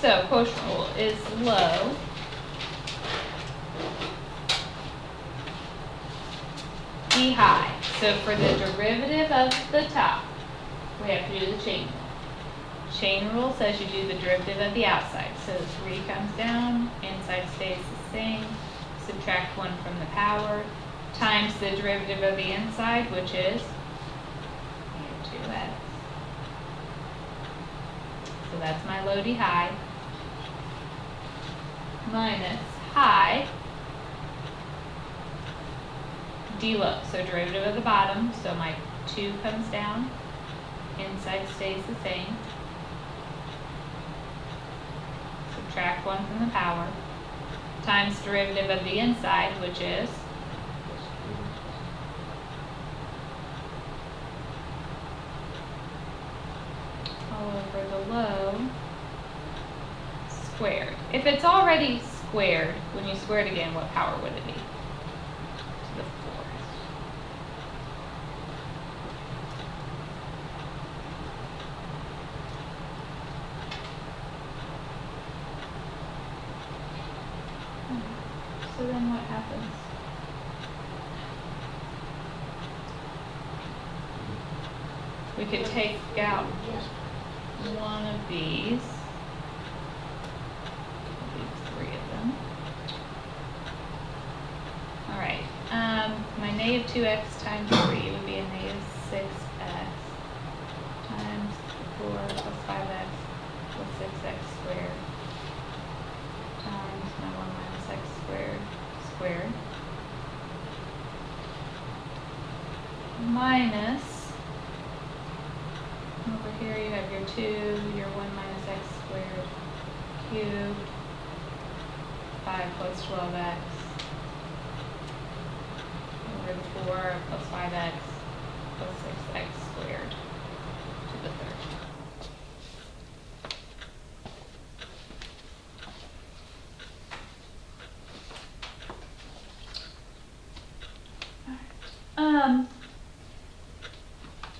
So quotient rule is low d high. So for the derivative of the top, we have to do the chain rule. Chain rule says you do the derivative of the outside. So 3 comes down, inside stays the same, subtract 1 from the power, times the derivative of the inside, which is 2x. So that's my low d high, minus high d low. So derivative of the bottom, so my 2 comes down, inside stays the same, subtract 1 from the power, times derivative of the inside, which is all over the low squared. If it's already squared, when you square it again, what power would it be? To the 4th. So then what happens? We could take out one of these. 3 of them. All right. My negative 2x times 3 would be a negative 6x times 4 plus 5x plus 6x squared times my 1 minus x squared squared minus, over here you have your 2, your 1 minus x squared cubed, 5 plus 12x over 4 plus 5x plus 6x squared to the 3rd.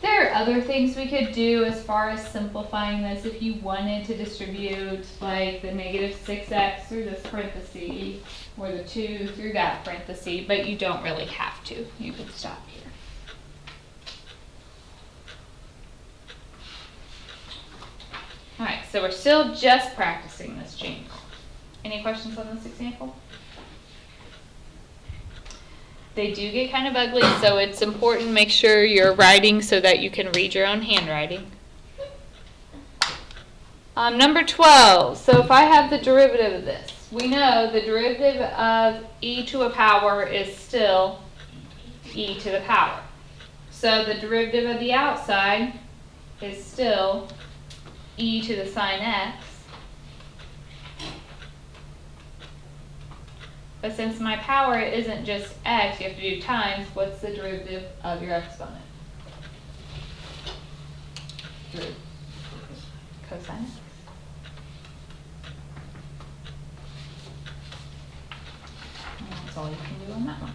There are other things we could do as far as simplifying this if you wanted to distribute like the negative 6x through this parenthesis or the 2 through that parenthesis, but you don't really have to. You could stop here. Alright, so we're still just practicing this chain rule. Any questions on this example? They do get kind of ugly, so it's important to make sure you're writing so that you can read your own handwriting. Number 12. So if I have the derivative of this, we know the derivative of e to a power is still e to the power. So the derivative of the outside is still e to the sine x. But since my power isn't just x, you have to do times, what's the derivative of your exponent? Cosine x. And that's all you can do on that one.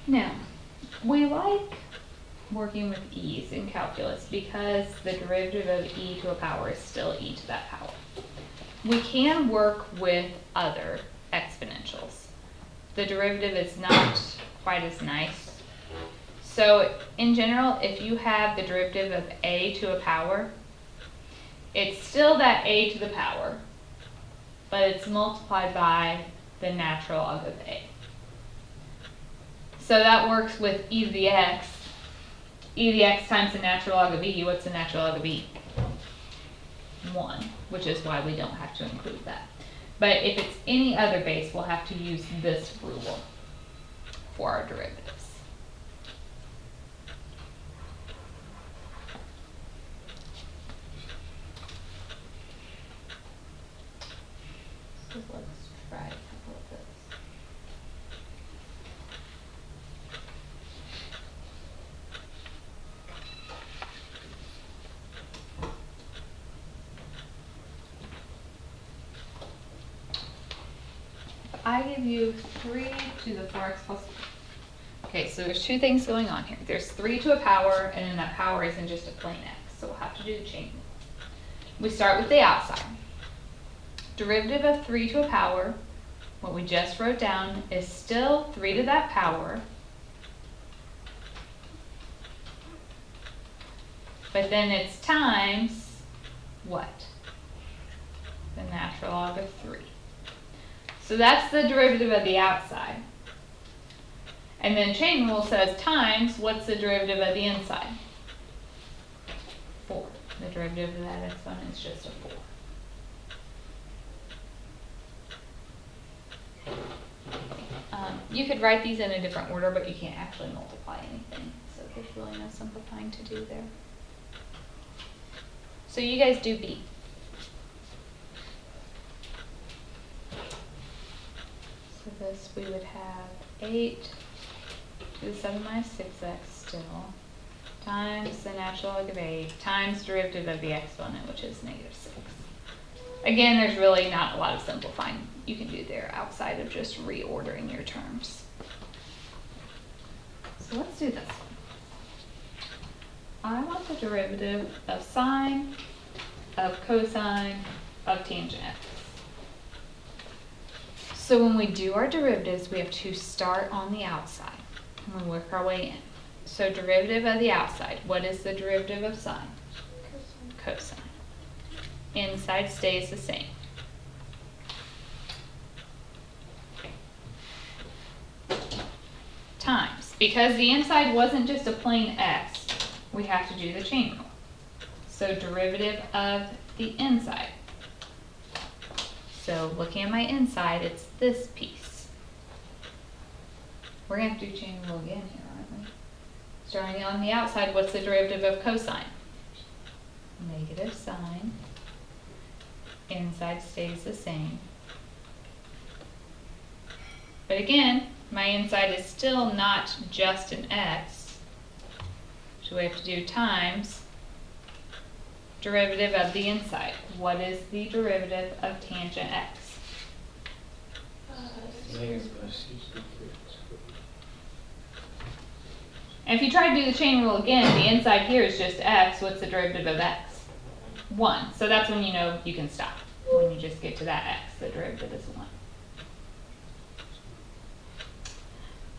Now, we like working with e's in calculus because the derivative of e to a power is still e to that power. We can work with other exponentials. The derivative is not quite as nice. So in general, if you have the derivative of a to a power, it's still that a to the power, but it's multiplied by the natural log of a. So that works with e to the x. E to the x times the natural log of e. What's the natural log of e? 1, which is why we don't have to include that. But if it's any other base, we'll have to use this rule for our derivatives. So let's try a couple of those. I give you 3 to the 4x plus Okay, so there's two things going on here. There's 3 to a power, and then that power isn't just a plain x, so we'll have to do the chain rule. We start with the outside. Derivative of 3 to a power, what we just wrote down, is still 3 to that power, but then it's times what? The natural log of 3. So that's the derivative of the outside. And then chain rule says times, what's the derivative of the inside? 4. The derivative of that exponent is just a 4. You could write these in a different order, but you can't actually multiply anything. So there's really no simplifying to do there. So you guys do B. So this we would have 8 to the 7 minus 6x still, times the natural log of 8, times derivative of the exponent, which is negative 6. Again, there's really not a lot of simplifying you can do there outside of just reordering your terms. So let's do this one. I want the derivative of sine of cosine of tangent x. So when we do our derivatives, we have to start on the outside and we work our way in. So derivative of the outside, what is the derivative of sine? Cosine. Inside stays the same. Times. Because the inside wasn't just a plain x, we have to do the chain rule. So derivative of the inside. So looking at my inside, it's this piece. We're going to have to do chain rule again here, aren't we? Starting on the outside, what's the derivative of cosine? Negative sine. Inside stays the same. But again, my inside is still not just an x. So we have to do times derivative of the inside. What is the derivative of tangent x? And if you try to do the chain rule again, the inside here is just x. What's the derivative of x? 1. So that's when you know you can stop. When you just get to that x, the derivative is 1.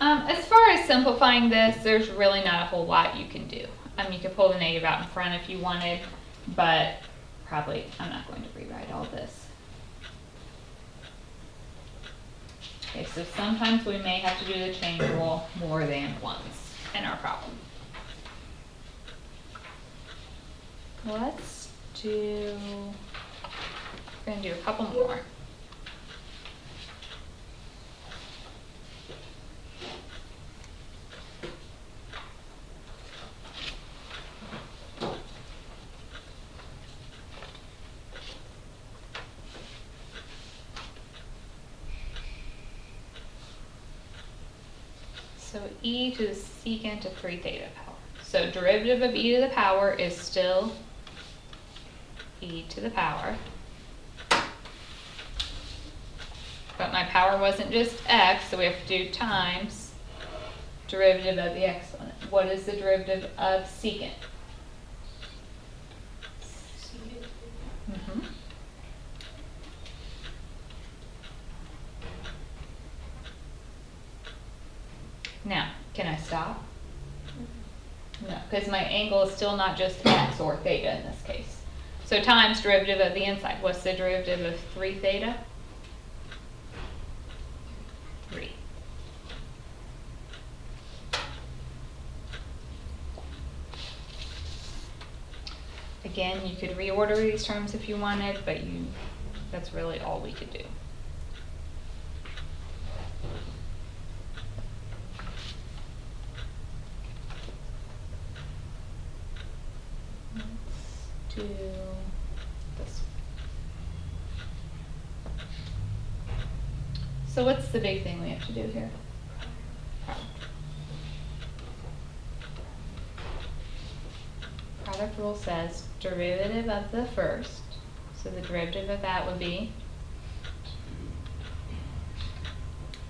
As far as simplifying this, there's really not a whole lot you can do. You could pull the negative out in front if you wanted, but probably I'm not going to rewrite all this. Okay, so sometimes we may have to do the chain rule more than once in our problem. Let's do, we're going to do a couple more. So e to the secant of 3 theta power. So derivative of e to the power is still e to the power. But my power wasn't just x, so we have to do times derivative of the exponent. What is the derivative of secant? Mm-hmm. Now, can I stop? No, because my angle is still not just x or theta in this case. So times derivative of the inside. What's the derivative of 3 theta? 3. Again, you could reorder these terms if you wanted, but that's really all we could do. Do this. So what's the big thing we have to do here? Product rule says derivative of the first, so the derivative of that would be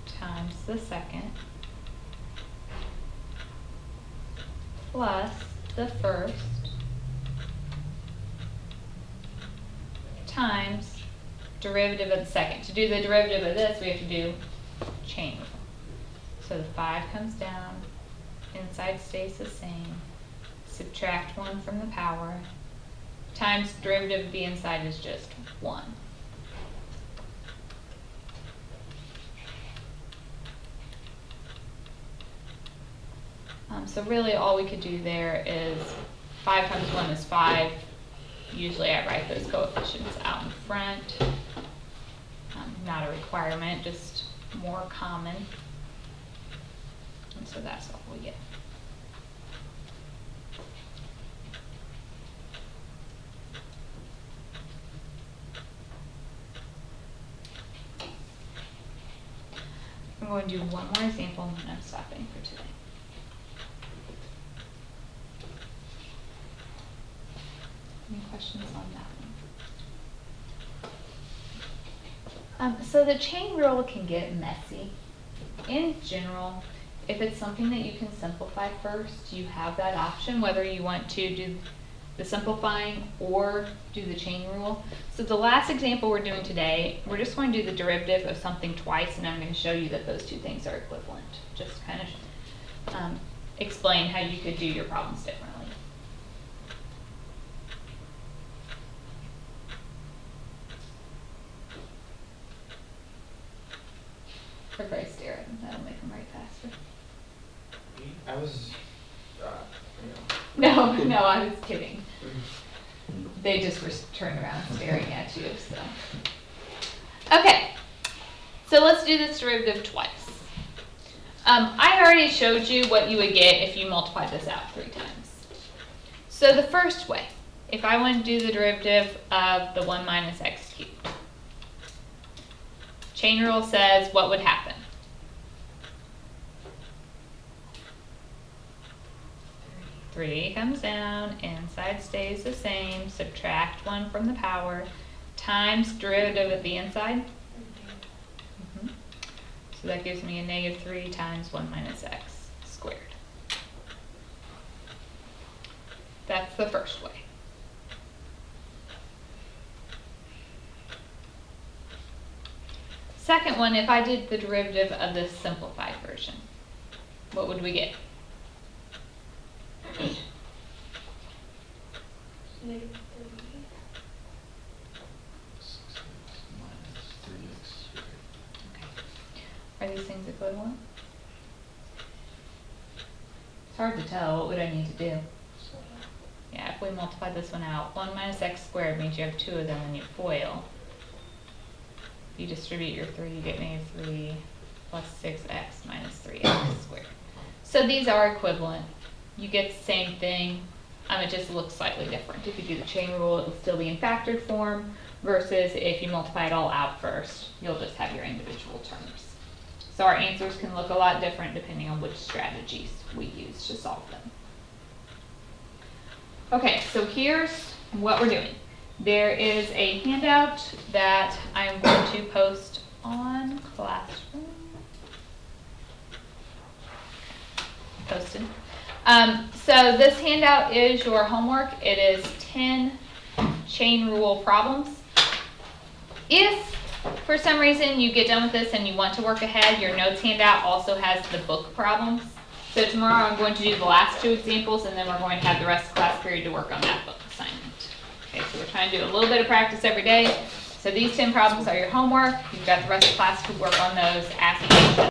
times the second plus the first times derivative of the second. To do the derivative of this, we have to do chain rule. So the 5 comes down, inside stays the same, subtract 1 from the power, times derivative of the inside is just 1. So really all we could do there is 5 times 1 is 5. Usually I write those coefficients out in front. Not a requirement, just more common. And so that's what we get. I'm going to do one more example and then I'm stopping for today. Any questions on that one? So the chain rule can get messy. In general, if it's something that you can simplify first, you have that option, whether you want to do the simplifying or do the chain rule. So the last example we're doing today, we're just going to do the derivative of something twice, and I'm going to show you that those two things are equivalent. Just kind of explain how you could do your problems differently. Everybody stare at them, that'll make them write faster. I was, No, I was kidding. They just were turned around staring at you, so. Okay, so let's do this derivative twice. I already showed you what you would get if you multiplied this out 3 times. So the first way, if I want to do the derivative of the 1 minus x cubed, chain rule says what would happen? Three comes down, inside stays the same, subtract 1 from the power, times derivative of the inside. So that gives me a -3 times 1 minus x squared. That's the first way. Second one, if I did the derivative of the simplified version, what would we get? -3. Are these things equivalent? It's hard to tell. What would I need to do? Yeah, if we multiply this one out, 1 minus x squared means you have 2 of them when you FOIL. If you distribute your 3, you get -3 plus 6x minus 3x squared. So these are equivalent. You get the same thing. It just looks slightly different. If you do the chain rule, it will still be in factored form, versus if you multiply it all out first, you'll just have your individual terms. So our answers can look a lot different depending on which strategies we use to solve them. Okay, so here's what we're doing. There is a handout that I'm going to post on Classroom. Posted. So this handout is your homework. It is 10 chain rule problems. If for some reason you get done with this and you want to work ahead, your notes handout also has the book problems. So tomorrow I'm going to do the last 2 examples, and then we're going to have the rest of the class period to work on that book assignment. Okay, so we're trying to do a little bit of practice every day. So these 10 problems are your homework. You've got the rest of the class to work on those, ask questions.